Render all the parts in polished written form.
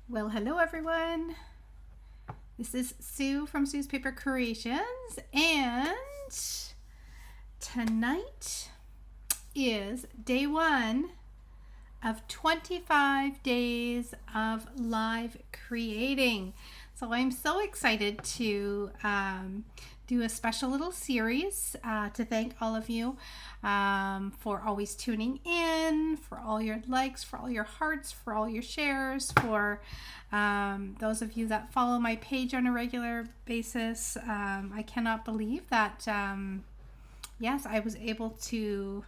Well, hello everyone. This is Sue from Sue's Paper Creations, and tonight is day one of 25 days of live creating. So I'm so excited to do a special little series to thank all of you for always tuning in, for all your likes, for all your hearts, for all your shares, for those of you that follow my page on a regular basis. I cannot believe that, yes, I was able to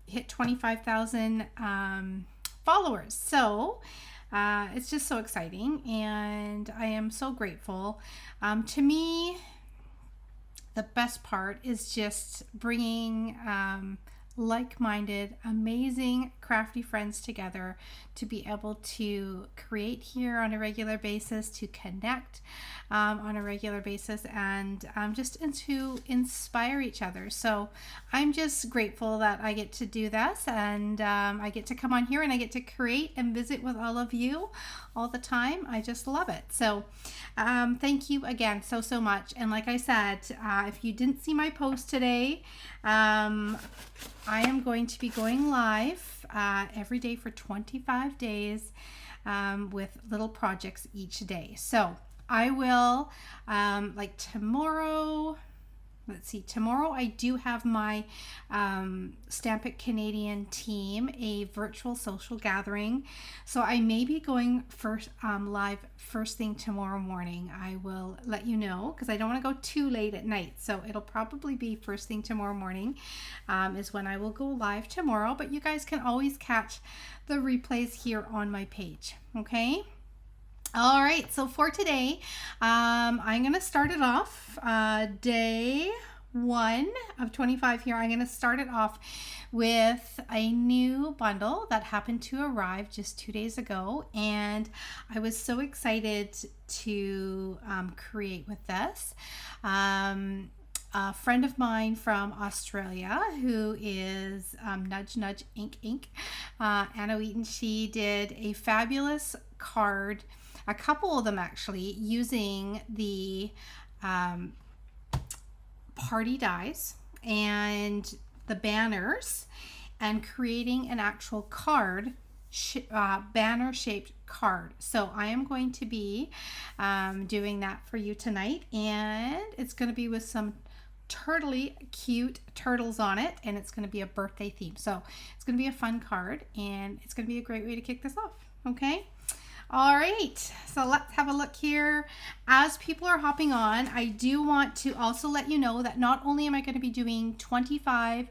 hit 25,000 followers. So it's just so exciting, and I am so grateful. To me, the best part is just bringing like-minded, amazing, crafty friends together to be able to create here on a regular basis, to connect on a regular basis, and just to inspire each other. So I'm just grateful that I get to do this, and I get to come on here and I get to create and visit with all of you all the time. I just love it. So thank you again so much. And like I said, if you didn't see my post today, I am going to be going live every day for 25 days with little projects each day. So I will, like tomorrow, let's see, tomorrow I do have my Stamp It Canadian team, a virtual social gathering. So I may be going live first thing tomorrow morning. I will let you know because I don't want to go too late at night. So it'll probably be first thing tomorrow morning is when I will go live tomorrow. But you guys can always catch the replays here on my page. Okay. All right, so for today, I'm going to start it off day one of 25 here. I'm going to start it off with a new bundle that happened to arrive just 2 days ago, and I was so excited to create with this. A friend of mine from Australia who is Nudge Nudge Ink Ink, Anna Wheaton, she did a fabulous card, a couple of them actually, using the party dies and the banners and creating an actual card, banner shaped card. So I am going to be doing that for you tonight, and it's going to be with some turtly cute turtles on it, and it's going to be a birthday theme. So it's going to be a fun card, and it's going to be a great way to kick this off. Okay. All right, so let's have a look here. As people are hopping on, I do want to also let you know that not only am I going to be doing 25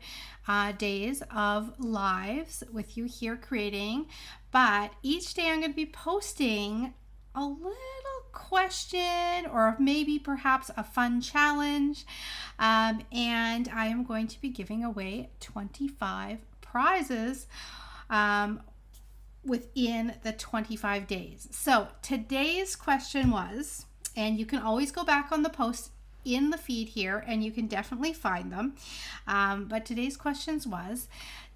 days of lives with you here creating, but each day I'm going to be posting a little question or maybe perhaps a fun challenge, and I am going to be giving away 25 prizes within the 25 days. So today's question was, and you can always go back on the post in the feed here and you can definitely find them, but today's questions was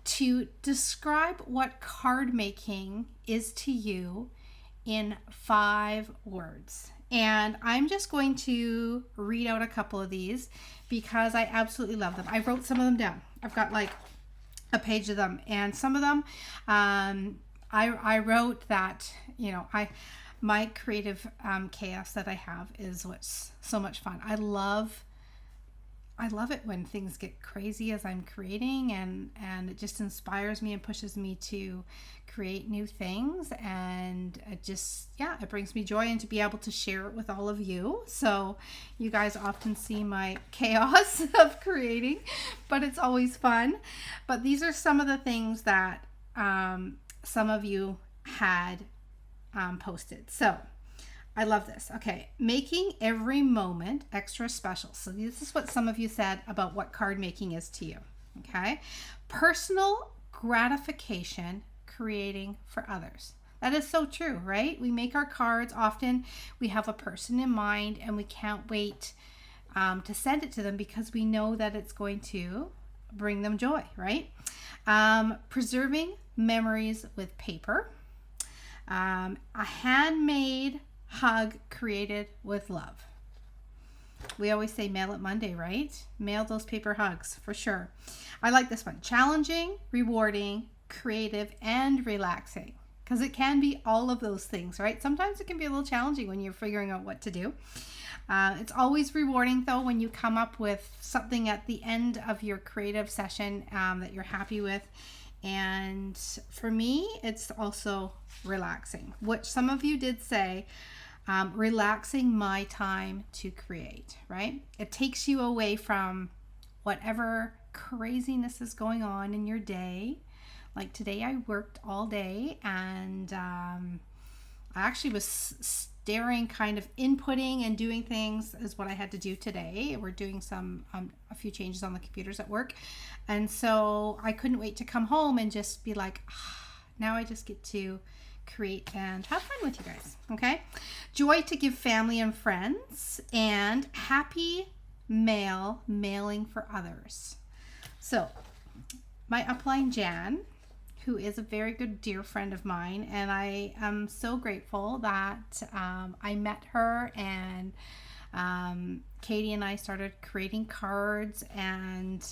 to describe what card making is to you in 5 words. And I'm just going to read out a couple of these because I absolutely love them. I wrote some of them down. I've got like a page of them, and some of them I wrote that, you know, my creative chaos that I have is what's so much fun. I love it when things get crazy as I'm creating, and it just inspires me and pushes me to create new things, and it just, yeah, it brings me joy, and to be able to share it with all of you. So you guys often see my chaos of creating, but it's always fun. But these are some of the things that some of you had posted. So I love this. Okay, making every moment extra special. So this is what some of you said about what card making is to you. Okay, personal gratification, creating for others. That is so true, right? We make our cards often. We have a person in mind, and we can't wait to send it to them because we know that it's going to bring them joy, right? Preserving memories with paper. A handmade hug created with love. We always say mail it Monday, right? Mail those paper hugs for sure. I like this one. Challenging, rewarding, creative, and relaxing. Because it can be all of those things, right? Sometimes it can be a little challenging when you're figuring out what to do. It's always rewarding, though, when you come up with something at the end of your creative session that you're happy with. And for me, it's also relaxing, which some of you did say, relaxing my time to create, right? It takes you away from whatever craziness is going on in your day. Like today I worked all day, and I actually was staring, kind of inputting and doing things is what I had to do today. We're doing a few changes on the computers at work. And so I couldn't wait to come home and just be like, now I just get to create and have fun with you guys. Okay. Joy to give family and friends, and happy mailing for others. So my upline Jan, who is a very good dear friend of mine, and I am so grateful that I met her, and Katie and I started creating cards, and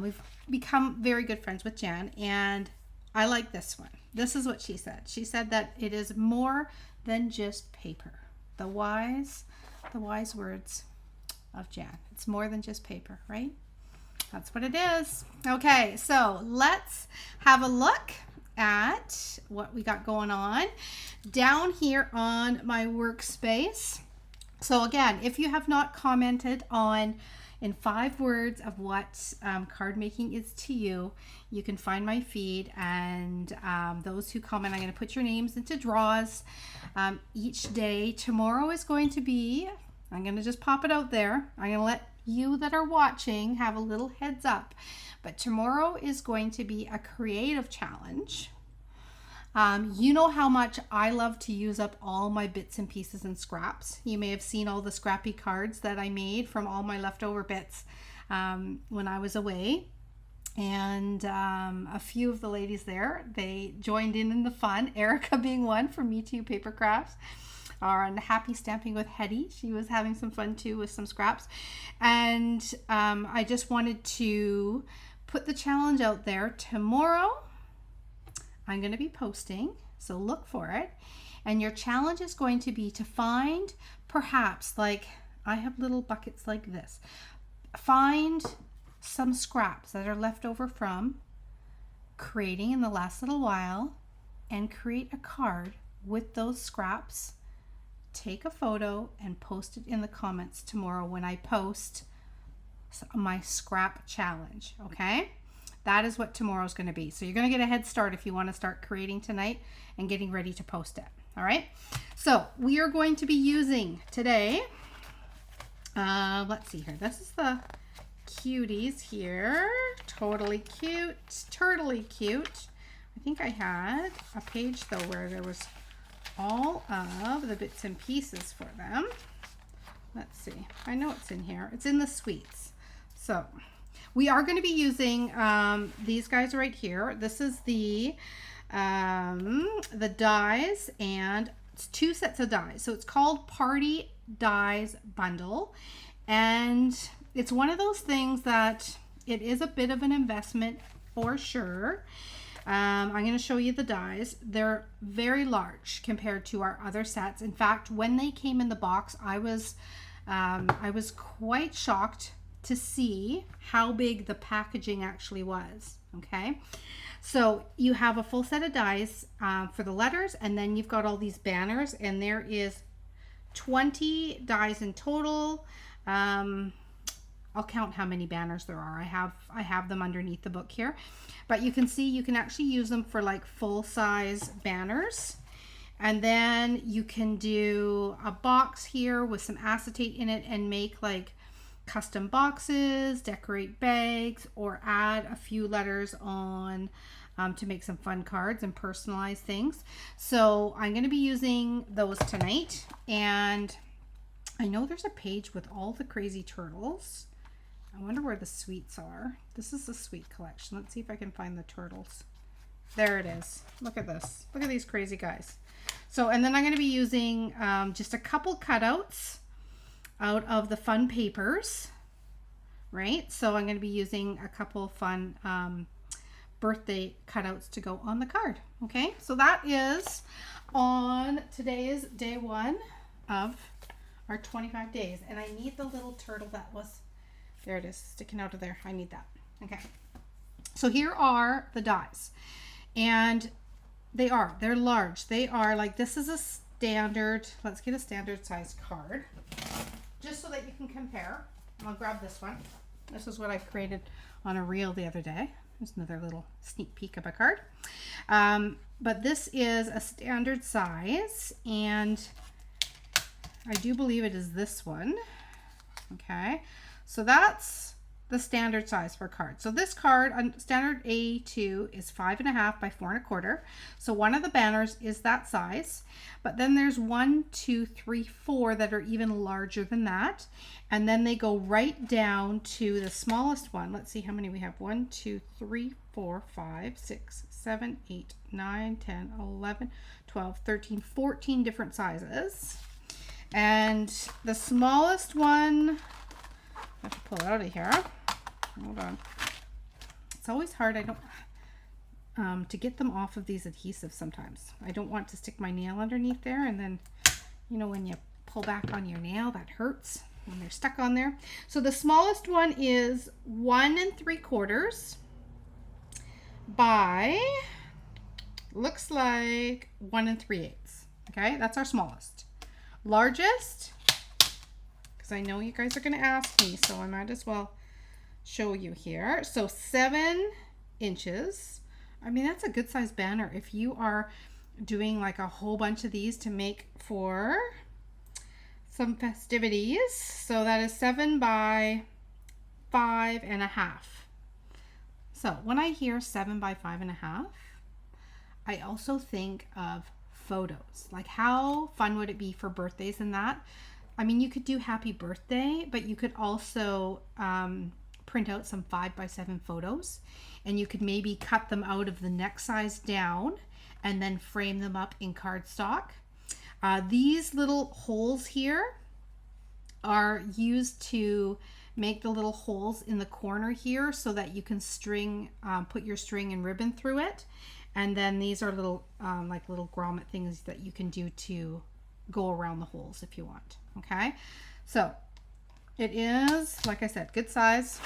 we've become very good friends with Jan. And I like this one. This is what she said. She said that it is more than just paper. The wise words of Jan. It's more than just paper, right? That's what it is. Okay, so let's have a look at what we got going on down here on my workspace. So again, if you have not commented on in 5 words of what card making is to you, you can find my feed, and those who comment, I'm going to put your names into draws each day. Tomorrow is going to be, I'm going to just pop it out there. I'm going to let you that are watching have a little heads up, but tomorrow is going to be a creative challenge. You know how much I love to use up all my bits and pieces and scraps. You may have seen all the scrappy cards that I made from all my leftover bits when I was away. And a few of the ladies there, they joined in the fun. Erica being one from Me Too Paper Crafts. And Happy Stamping with Hetty. She was having some fun too with some scraps. And I just wanted to put the challenge out there. Tomorrow, I'm going to be posting, so look for it. And your challenge is going to be to find, perhaps, like I have little buckets like this. Find some scraps that are left over from creating in the last little while, and create a card with those scraps. Take a photo and post it in the comments tomorrow when I post my scrap challenge. Okay, that is what tomorrow's going to be. So you're going to get a head start if you want to start creating tonight and getting ready to post it. All right, so we are going to be using today, let's see here, this is the cuties here. Totally cute, turtly cute. I think I had a page though where there was all of the bits and pieces for them. Let's see. I know it's in here. It's in the sweets. So we are going to be using these guys right here. This is the dies, and it's 2 sets of dies. So it's called Party Dies Bundle, and it's one of those things that it is a bit of an investment for sure. I'm going to show you the dies. They're very large compared to our other sets. In fact, when they came in the box, I was quite shocked to see how big the packaging actually was. Okay, so you have a full set of dies for the letters, and then you've got all these banners, and there is 20 dies in total. I'll count how many banners there are. I have them underneath the book here, but you can see you can actually use them for like full-size banners. And then you can do a box here with some acetate in it and make like custom boxes, decorate bags, or add a few letters on to make some fun cards and personalize things. So I'm going to be using those tonight, and I know there's a page with all the crazy turtles. I wonder where the sweets are. This is the sweet collection. Let's see if I can find the turtles. There it is. Look at this. Look at these crazy guys. So, and then I'm going to be using just a couple cutouts out of the fun papers, right? So I'm going to be using a couple fun birthday cutouts to go on the card. Okay, so that is on today's day 1 of our 25 days. And I need the little turtle that was, there it is, sticking out of there. I need that. Okay, so here are the dies. And they're large. They are like, this is a standard, let's get a standard size card, just so that you can compare. I'll grab this one. This is what I created on a reel the other day. There's another little sneak peek of a card. But this is a standard size, and I do believe it is this one. Okay, so that's the standard size for a card. So this card, standard A2, is 5.5 by 4.25. So one of the banners is that size, but then there's 1, 2, 3, 4 that are even larger than that. And then they go right down to the smallest one. Let's see how many we have. 1, 2, 3, 4, 5, 6, 7, 8, 9, 10, 11, 12, 13, 14 different sizes. And the smallest one, I have to pull it out of here. Hold on. It's always hard. I don't to get them off of these adhesives sometimes. I don't want to stick my nail underneath there, and then, you know, when you pull back on your nail, that hurts when they're stuck on there. So the smallest one is 1 3/4 by, looks like 1 3/8. Okay, that's our smallest. Largest, because I know you guys are going to ask me, so I might as well show you here. So 7 inches. I mean, that's a good size banner if you are doing like a whole bunch of these to make for some festivities. So that is 7 by 5.5. So when I hear 7 by 5.5, I also think of photos. Like, how fun would it be for birthdays and that? I mean, you could do happy birthday, but you could also print out some 5 by 7 photos, and you could maybe cut them out of the next size down and then frame them up in cardstock. These little holes here are used to make the little holes in the corner here so that you can string, put your string and ribbon through it. And then these are little like little grommet things that you can do to go around the holes if you want. Okay, so it is, like I said, good size.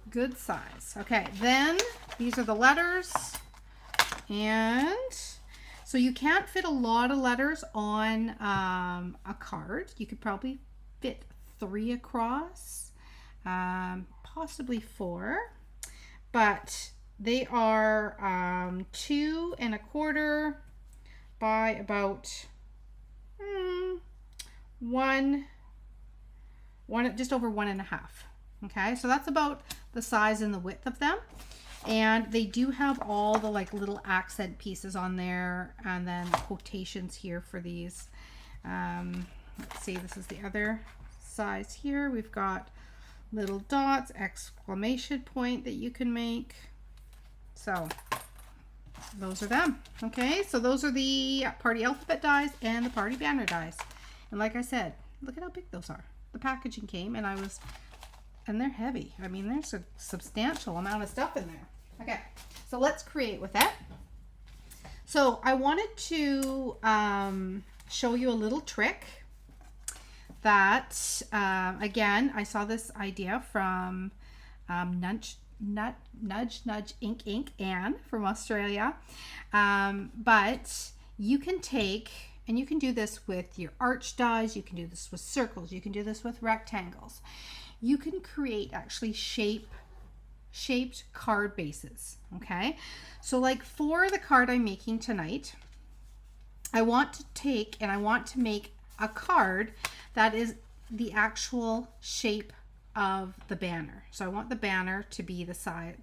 Good size. Okay, then these are the letters. And so you can't fit a lot of letters on a card. You could probably fit 3 across, possibly 4. But they are 2 1/4 by about one, just over 1.5. Okay, so that's about the size and the width of them. And they do have all the like little accent pieces on there, and then quotations here for these. Let's see, this is the other size here. We've got little dots, exclamation point that you can make. So those are them. Okay, so those are the party alphabet dies and the party banner dies. And like I said, look at how big those are. The packaging came, and and they're heavy. I mean, there's a substantial amount of stuff in there. Okay, so let's create with that. So I wanted to show you a little trick that, again, I saw this idea from Nudge Ink Anne from Australia. But you can take, and you can do this with your arch dies, you can do this with circles, you can do this with rectangles. You can create actually shaped card bases. Okay, so like for the card I'm making tonight, I want to take and I want to make a card that is the actual shape of the banner. So I want the banner to be the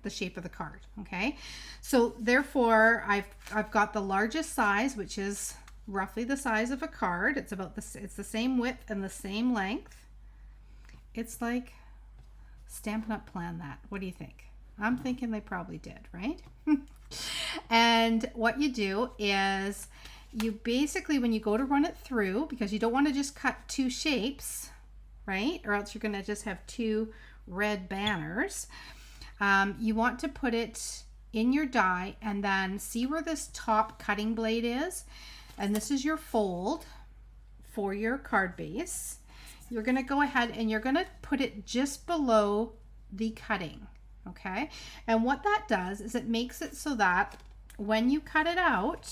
shape of the card. Okay, so therefore I've got the largest size, which is roughly the size of a card. It's about it's the same width and the same length. It's like Stampin' Up! Plan that. What do you think? I'm thinking they probably did, right? And what you do is you basically, when you go to run it through, because you don't want to just cut two shapes, right? Or else you're going to just have two red banners. You want to put it in your die and then see where this top cutting blade is. And this is your fold for your card base. You're going to go ahead and you're going to put it just below the cutting. Okay. And what that does is it makes it so that when you cut it out,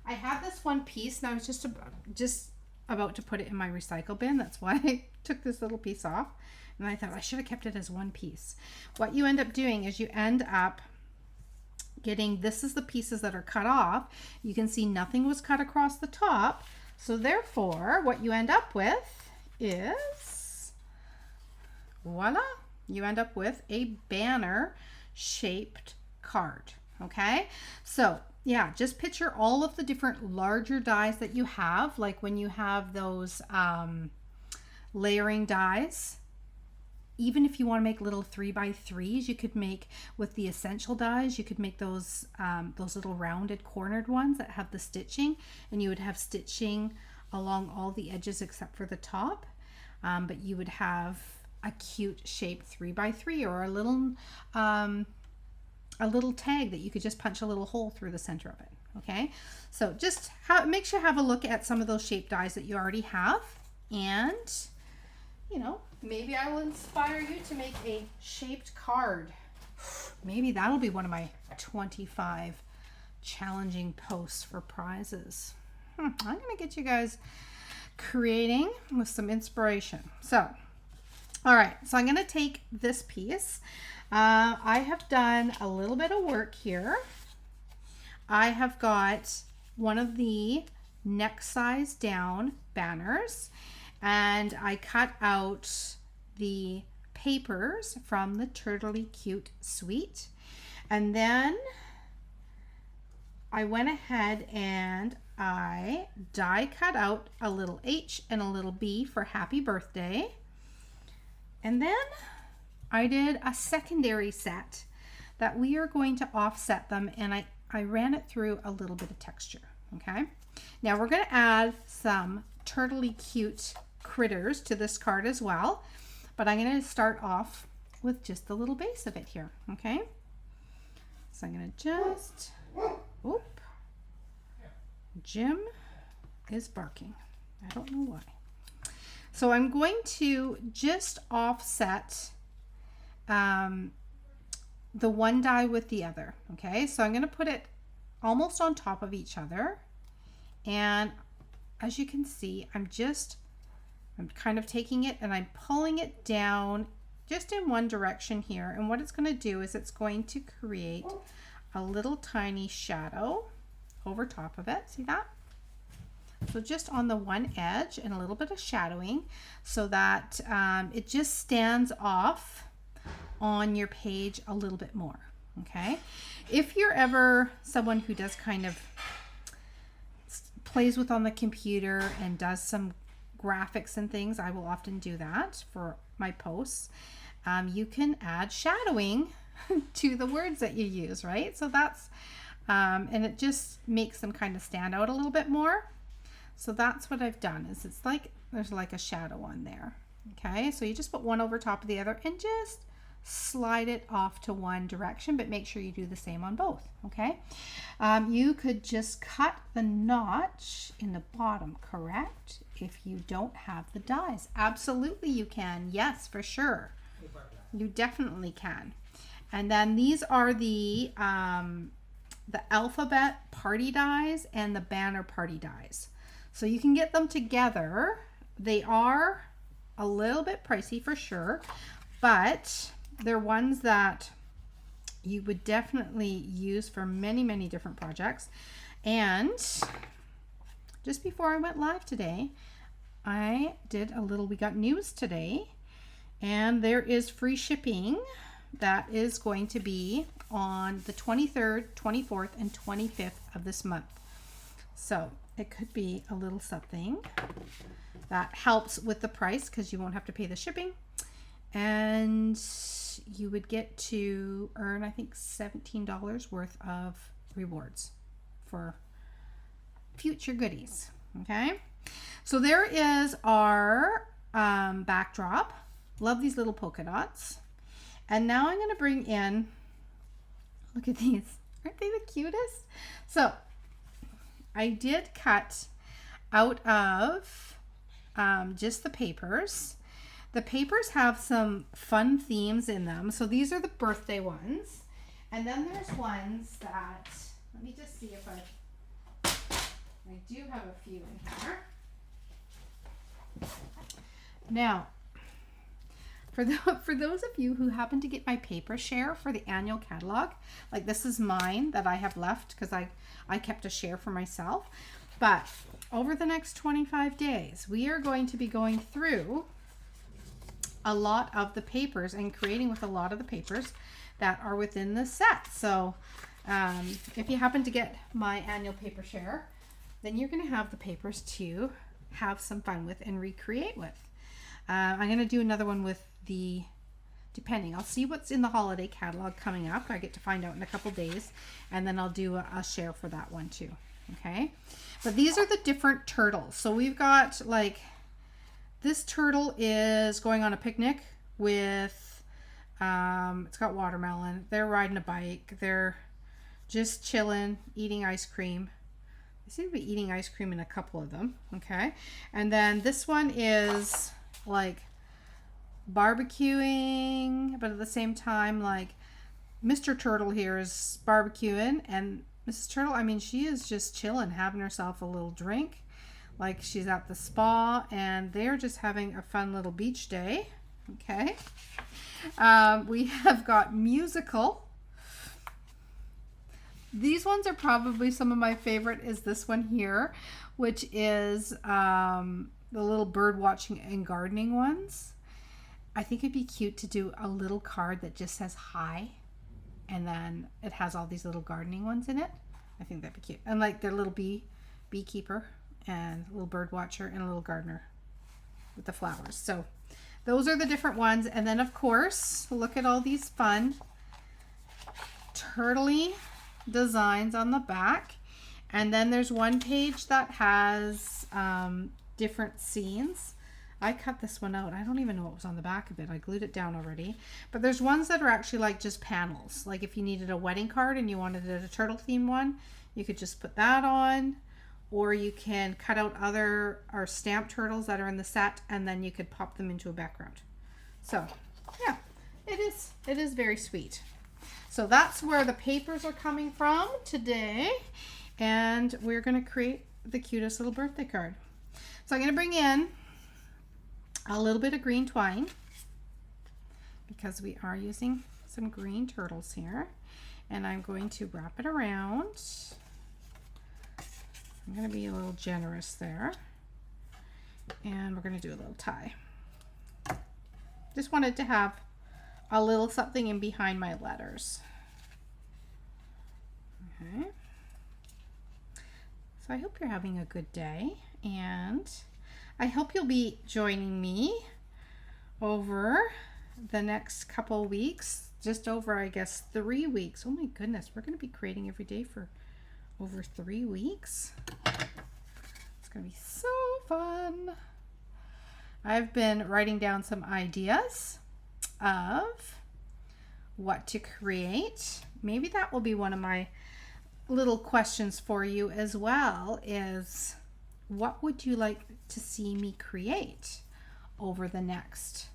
I had this one piece and I was just about to put it in my recycle bin. That's why I took this little piece off. And I thought I should have kept it as one piece. What you end up doing is you end up getting, this is the pieces that are cut off. You can see nothing was cut across the top. So therefore, what you end up with is, voila, you end up with a banner shaped card. Okay, so yeah, just picture all of the different larger dies that you have, like when you have those layering dies. Even if you want to make little 3x3s, you could make with the essential dies, you could make those little rounded cornered ones that have the stitching, and you would have stitching along all the edges except for the top. But you would have a cute shaped 3x3 or a little tag that you could just punch a little hole through the center of it. Okay, so just make sure you have a look at some of those shape dies that you already have, and you know, maybe I will inspire you to make a shaped card. Maybe that'll be one of my 25 challenging posts for prizes. I'm gonna get you guys creating with some inspiration. So, all right, so I'm gonna take this piece. I have done a little bit of work here. I have got one of the neck size down banners, and I cut out the papers from the Turtley Cute Suite. And then I went ahead and I die cut out a little H and a little B for happy birthday. And then I did a secondary set that we are going to offset them, and I ran it through a little bit of texture. Okay, now we're going to add some Turtley Cute critters to this card as well, but I'm going to start off with just the little base of it here. Okay, so I'm going to just, oop, Jim is barking. I don't know why. So I'm going to just offset the one die with the other. Okay, so I'm going to put it almost on top of each other, and as you can see, I'm kind of taking it and I'm pulling it down just in one direction here, and what it's going to do is it's going to create a little tiny shadow over top of it. See that? So just on the one edge and a little bit of shadowing so that it just stands off on your page a little bit more. Okay, if you're ever someone who does kind of plays with on the computer and does some graphics and things, I will often do that for my posts. You can add shadowing to the words that you use, right? So that's and it just makes them kind of stand out a little bit more. So that's what I've done, is it's like there's like a shadow on there. Okay, so you just put one over top of the other and just slide it off to one direction, but make sure you do the same on both. Okay, you could just cut the notch in the bottom, correct? If you don't have the dies, absolutely you can. Yes, for sure, you definitely can. And then these are the alphabet party dies and the banner party dies. So you can get them together. They are a little bit pricey for sure, but they're ones that you would definitely use for many, many different projects. And just before I went live today, I did a little, we got news today, and there is free shipping that is going to be on the 23rd, 24th, and 25th of this month. So it could be a little something that helps with the price because you won't have to pay the shipping. and you would get to earn, I think, $17 worth of rewards for future goodies. Okay, so there is our backdrop. Love these little polka dots. And now I'm going to bring in, look at these, aren't they the cutest? So I did cut out of just the papers. The papers have some fun themes in them. So these are the birthday ones. And then there's ones that, let me just see if I do have a few in here. Now, for those of you who happen to get my paper share for the annual catalog, like this is mine that I have left because I kept a share for myself. But over the next 25 days, we are going to be going through a lot of the papers and creating with a lot of the papers that are within the set. So if you happen to get my annual paper share, then you're going to have the papers to have some fun with and recreate with. I'm going to do another one with the, depending, I'll see what's in the holiday catalog coming up. I get to find out in a couple days, and then I'll do a share for that one too. Okay, but these are the different turtles. So we've got, like, this turtle is going on a picnic with it's got watermelon. They're riding a bike. They're just chilling, eating ice cream. They seem to be eating ice cream in a couple of them. Okay, and then this one is like barbecuing, but at the same time, like, Mr. Turtle here is barbecuing, and Mrs. Turtle, I mean, she is just chilling, having herself a little drink, like she's at the spa, and they're just having a fun little beach day. Okay, we have got musical. These ones are probably some of my favorite. Is this one here, which is the little bird watching and gardening ones. I think it'd be cute to do a little card that just says hi, and then it has all these little gardening ones in it. I think that'd be cute. And like their little beekeeper and a little bird watcher and a little gardener with the flowers. So those are the different ones. And then of course, look at all these fun turtley designs on the back. And then there's one page that has different scenes. I cut this one out. I don't even know what was on the back of it. I glued it down already. But there's ones that are actually like just panels. Like if you needed a wedding card and you wanted a turtle theme one, you could just put that on. Or you can cut out other or stamp turtles that are in the set, and then you could pop them into a background. So yeah, it is very sweet. So that's where the papers are coming from today. And we're going to create the cutest little birthday card. So I'm going to bring in a little bit of green twine because we are using some green turtles here, and I'm going to wrap it around. I'm going to be a little generous there, and we're going to do a little tie. Just wanted to have a little something in behind my letters. Okay, so I hope you're having a good day, and I hope you'll be joining me over the next couple weeks, just over, I guess, 3 weeks. Oh my goodness, we're going to be creating every day for over 3 weeks. It's going to be so fun. I've been writing down some ideas of what to create. Maybe that will be one of my little questions for you as well, is what would you like to see me create over the next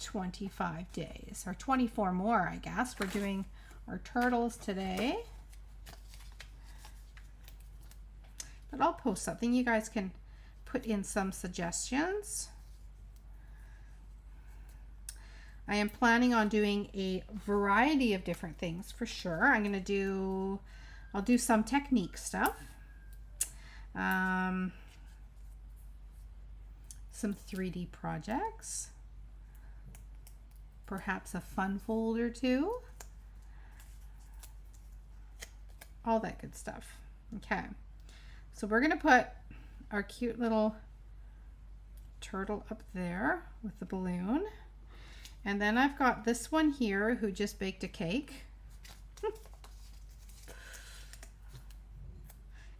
25 days, or 24 more, I guess. We're doing our turtles today. But I'll post something. You guys can put in some suggestions. I am planning on doing a variety of different things for sure. I'll do some technique stuff. Some 3D projects, perhaps a fun folder too, all that good stuff. Okay, so we're gonna put our cute little turtle up there with the balloon. And then I've got this one here who just baked a cake.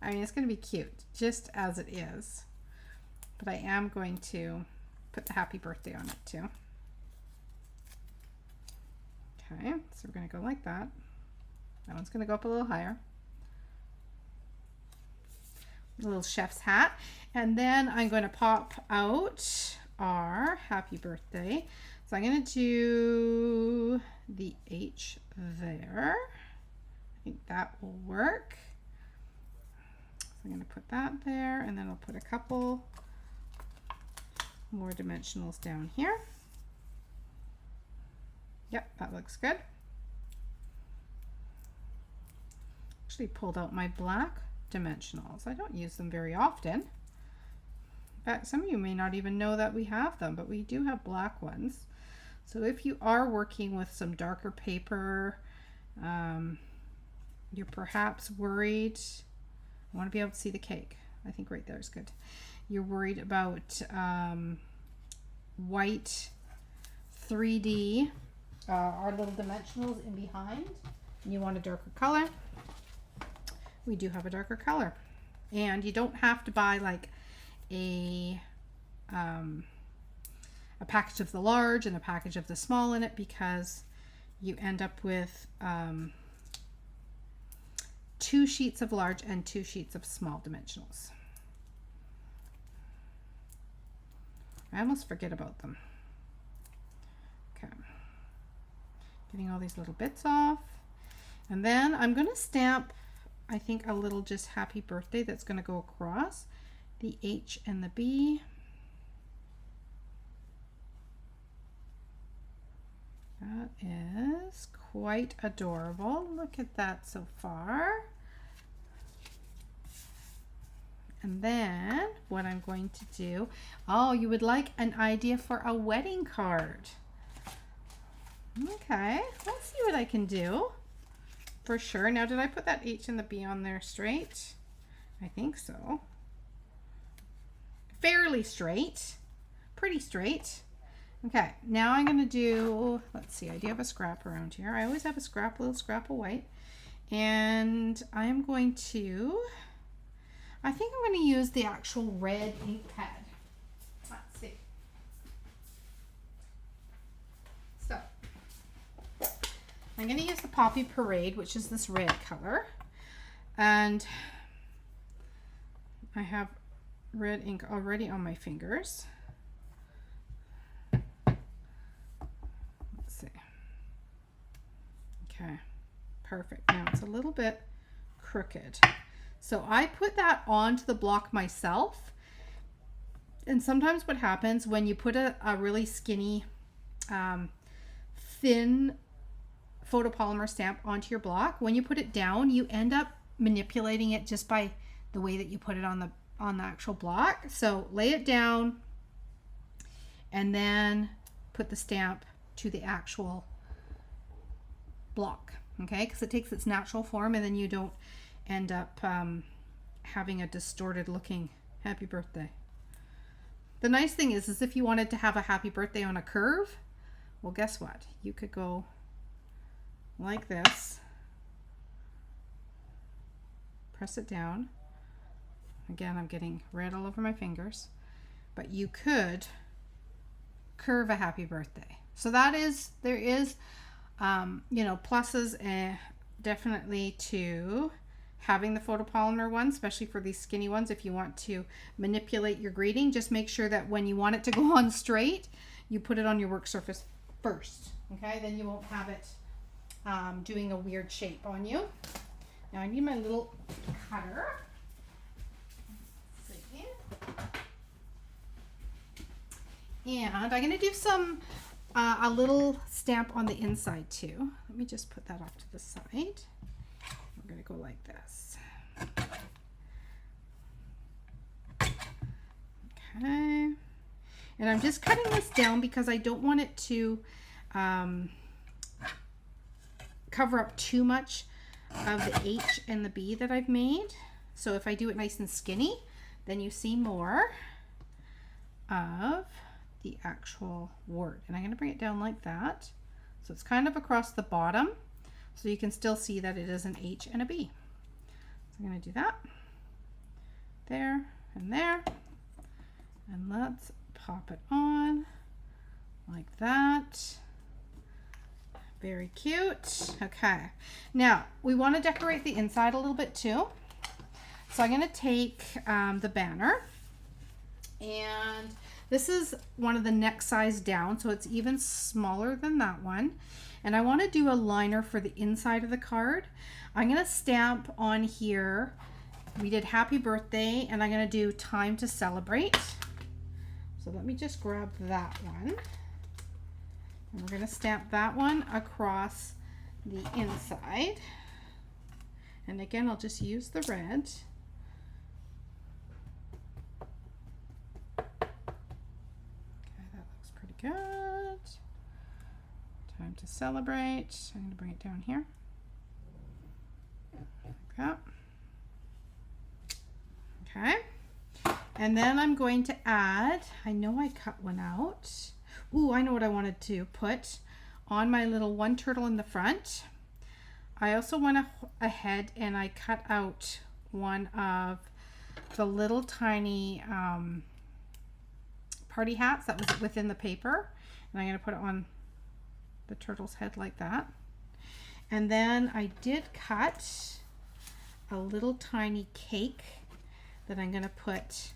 I mean, it's going to be cute just as it is. But I am going to put the happy birthday on it too. Okay, so we're going to go like that. That one's going to go up a little higher. A little chef's hat. And then I'm going to pop out our happy birthday. So I'm going to do the H there. I think that will work. So I'm going to put that there, and then I'll put a couple more dimensionals down here. Yep, that looks good. Actually pulled out my black dimensionals. I don't use them very often. In fact, some of you may not even know that we have them, but we do have black ones. So if you are working with some darker paper, you're perhaps worried, I want to be able to see the cake. I think right there is good. You're worried about white 3D, our little dimensionals in behind, and you want a darker color. We do have a darker color. And you don't have to buy like a package of the large and a package of the small in it, because you end up with 2 sheets of large and 2 sheets of small dimensionals. I almost forget about them. Okay. Getting all these little bits off. And then I'm going to stamp, I think, a little just happy birthday that's going to go across the H and the B. That is quite adorable. Look at that so far. And then what I'm going to do, oh, you would like an idea for a wedding card. Okay, let's see what I can do. For sure. Now, did I put that H and the B on there straight? I think so. Fairly straight. Pretty straight. Okay, now I'm going to do, let's see, I do have a scrap around here. I always have a scrap, little scrap of white. And I'm going to, I think I'm going to use the actual red ink pad. Let's see. So, I'm going to use the Poppy Parade, which is this red color. And I have red ink already on my fingers. Okay, perfect. Now it's a little bit crooked. So I put that onto the block myself. And sometimes what happens when you put a really skinny, thin photopolymer stamp onto your block, when you put it down, you end up manipulating it just by the way that you put it on the actual block. So lay it down and then put the stamp to the actual block, okay, because it takes its natural form, and then you don't end up having a distorted looking happy birthday. The nice thing is if you wanted to have a happy birthday on a curve, well, guess what? You could go like this, press it down. Again, I'm getting red all over my fingers, but you could curve a happy birthday. So that is, there is you know, pluses definitely to having the photopolymer one, especially for these skinny ones. If you want to manipulate your grading, just make sure that when you want it to go on straight, you put it on your work surface first. Okay, then you won't have it doing a weird shape on you. Now I need my little cutter. Let's see. And I'm going to do some a little stamp on the inside too. Let me just put that off to the side. We're going to go like this. Okay. And I'm just cutting this down because I don't want it to cover up too much of the H and the B that I've made. So if I do it nice and skinny, then you see more. of the actual word. And I'm going to bring it down like that. So it's kind of across the bottom, so you can still see that it is an H and a B. So I'm going to do that there and there. And let's pop it on like that. Very cute. Okay. Now we want to decorate the inside a little bit too. So I'm going to take the banner, and this is one of the next size down, so it's even smaller than that one. And I want to do a liner for the inside of the card. I'm going to stamp on here, we did happy birthday, and I'm going to do time to celebrate. So let me just grab that one. And we're going to stamp that one across the inside. And again, I'll just use the red. Good. Time to celebrate. I'm going to bring it down here. Like that. Okay. And then I'm going to add, I know I cut one out. Ooh, I know what I wanted to put on my little one turtle in the front. I also went ahead and I cut out one of the little tiny party hats that was within the paper, and I'm going to put it on the turtle's head like that. And then I did cut a little tiny cake that I'm going to put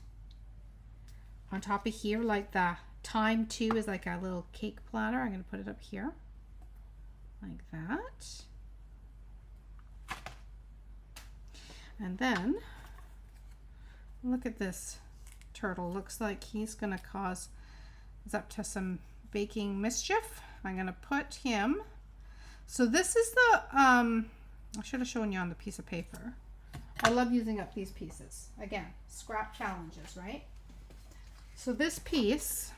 on top of here, like the time 2 is like a little cake platter. I'm going to put it up here like that. And then look at this turtle. Looks like he's going to cause is up to some baking mischief. I'm going to put him. So this is the I should have shown you on the piece of paper. I love using up these pieces. Again, scrap challenges, right? So this piece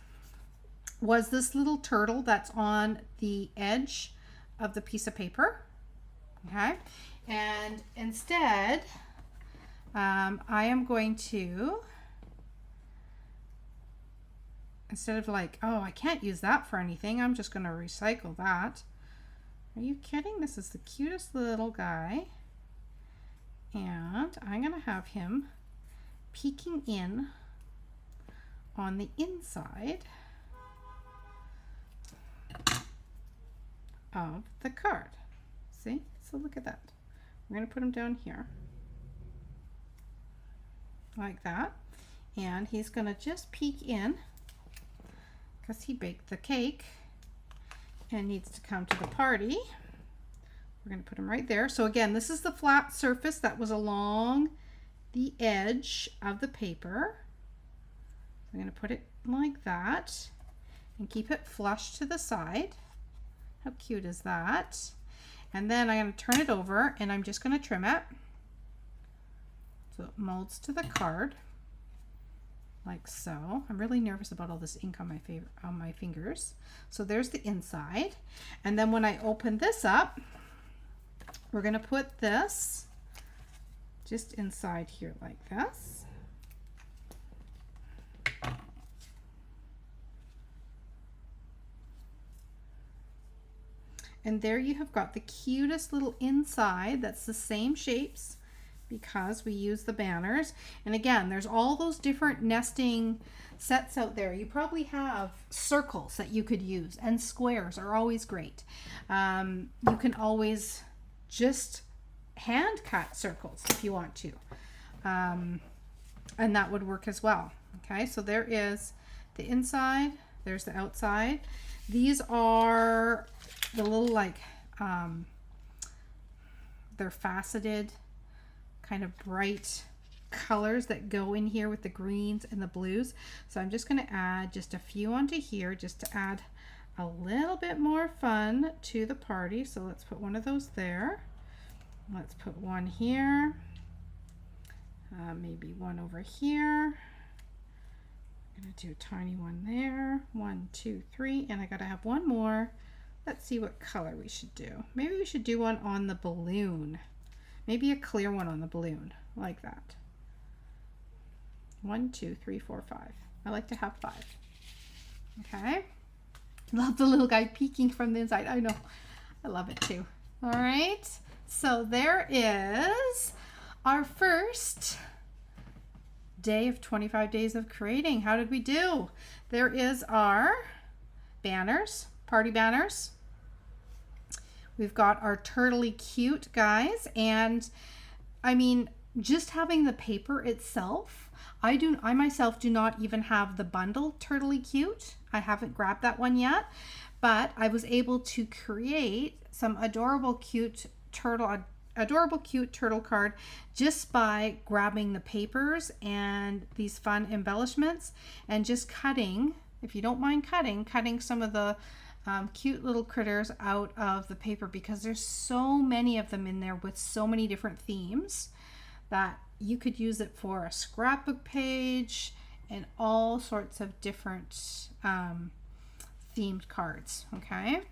was this little turtle that's on the edge of the piece of paper. Okay, and instead I am going to, instead of like, oh, I can't use that for anything, I'm just going to recycle that. Are you kidding? This is the cutest little guy. And I'm going to have him peeking in on the inside of the card. See? So look at that. We're going to put him down here like that. And he's going to just peek in because he baked the cake and needs to come to the party. We're going to put him right there. So again, this is the flat surface that was along the edge of the paper. I'm going to put it like that and keep it flush to the side. How cute is that? And then I'm going to turn it over and I'm just going to trim it so it molds to the card like so. I'm really nervous about all this ink on my fingers. So there's the inside. And then when I open this up, we're going to put this just inside here like this. And there you have got the cutest little inside that's the same shapes because we use the banners. And again, there's all those different nesting sets out there. You probably have circles that you could use, and squares are always great. You can always just hand cut circles if you want to. And that would work as well. Okay, so there is the inside, there's the outside. These are the little like they're faceted kind of bright colors that go in here with the greens and the blues. So I'm just going to add just a few onto here just to add a little bit more fun to the party. So let's put one of those there. Let's put one here, maybe one over here. I'm going to do a tiny one there. 1, 2, 3, and I got to have one more. Let's see what color we should do. Maybe we should do one on the balloon. Maybe a clear one on the balloon, like that. 1, 2, 3, 4, 5. I like to have 5. Okay. Love the little guy peeking from the inside. I know. I love it too. All right. So there is our first day of 25 days of creating. How did we do? There is our banners, party banners. We've got our turtly cute guys, and I mean, just having the paper itself, I myself do not even have the bundle turtly cute. I haven't grabbed that one yet, but I was able to create some adorable cute turtle card just by grabbing the papers and these fun embellishments and just cutting, if you don't mind cutting some of the cute little critters out of the paper, because there's so many of them in there with so many different themes that you could use it for a scrapbook page and all sorts of different themed cards. Okay,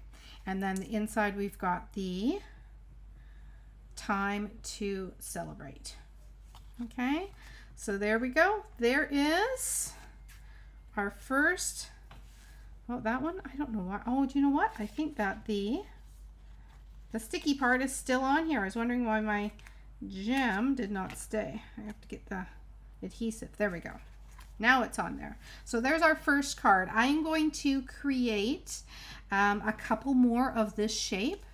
and then the inside we've got the time to celebrate. Okay, so there we go. There is our first. Oh, that one, I don't know why. Oh, do you know what? I think that the sticky part is still on here. I was wondering why my gem did not stay. I have to get the adhesive. There we go. Now it's on there. So there's our first card. I'm going to create a couple more of this shape,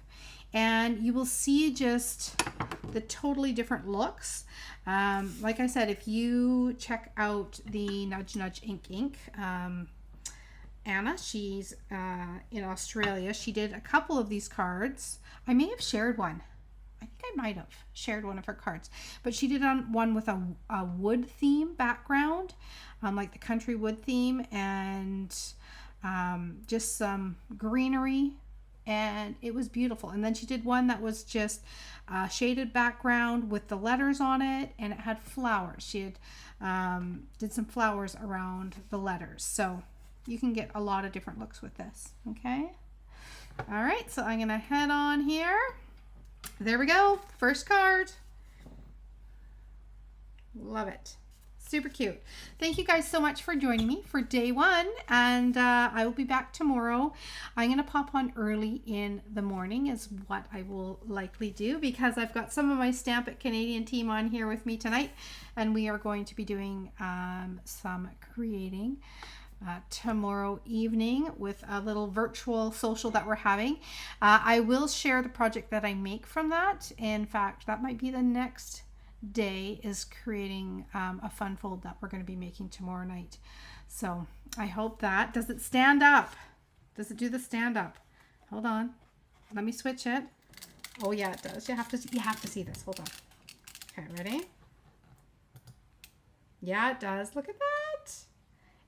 and you will see just the totally different looks. Like I said, if you check out the Nudge Nudge Ink, Anna, she's in Australia. She did a couple of these cards. I may have shared one. I think I might have shared one of her cards, but she did one with a wood theme background, like the country wood theme, and just some greenery, and it was beautiful. And then she did one that was just a shaded background with the letters on it, and it had flowers. She had did some flowers around the letters, so you can get a lot of different looks with this. Okay, all right, so I'm gonna head on here. There we go, first card. Love it. Super cute. Thank you guys so much for joining me for day 1, and I will be back tomorrow. I'm going to pop on early in the morning is what I will likely do, because I've got some of my Stamp It Canadian team on here with me tonight, and we are going to be doing some creating tomorrow evening with a little virtual social that we're having. I will share the project that I make from that. In fact, that might be the next day, is creating a fun fold that we're going to be making tomorrow night. So I hope that. Does it stand up? Does it do the stand up? Hold on, let me switch it. Oh yeah, it does. You have to see this. Hold on. Okay, ready? Yeah, it does. Look at that.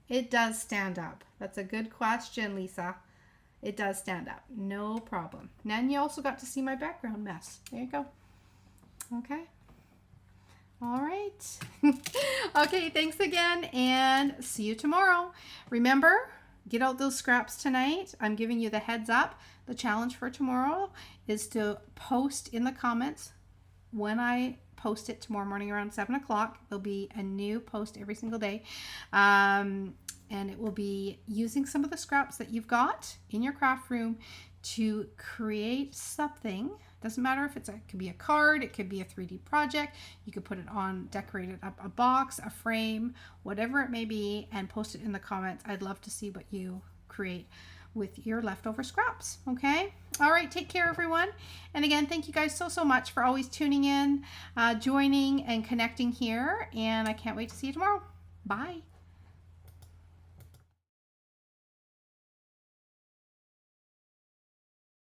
It does stand up. That's a good question, Lisa. It does stand up. No problem. And then you also got to see my background mess. There you go. Okay. All right. Okay, thanks again, and see you tomorrow. Remember, get out those scraps tonight. I'm giving you the heads up. The challenge for tomorrow is to post in the comments when I post it tomorrow morning around 7 o'clock. There'll be a new post every single day. And it will be using some of the scraps that you've got in your craft room to create something. Doesn't matter if it could be a card, it could be a 3D project. You could put it on, decorate it up, a box, a frame, whatever it may be, and post it in the comments. I'd love to see what you create with your leftover scraps. Okay, all right, take care everyone, and again, thank you guys so much for always tuning in, joining and connecting here, and I can't wait to see you tomorrow. Bye.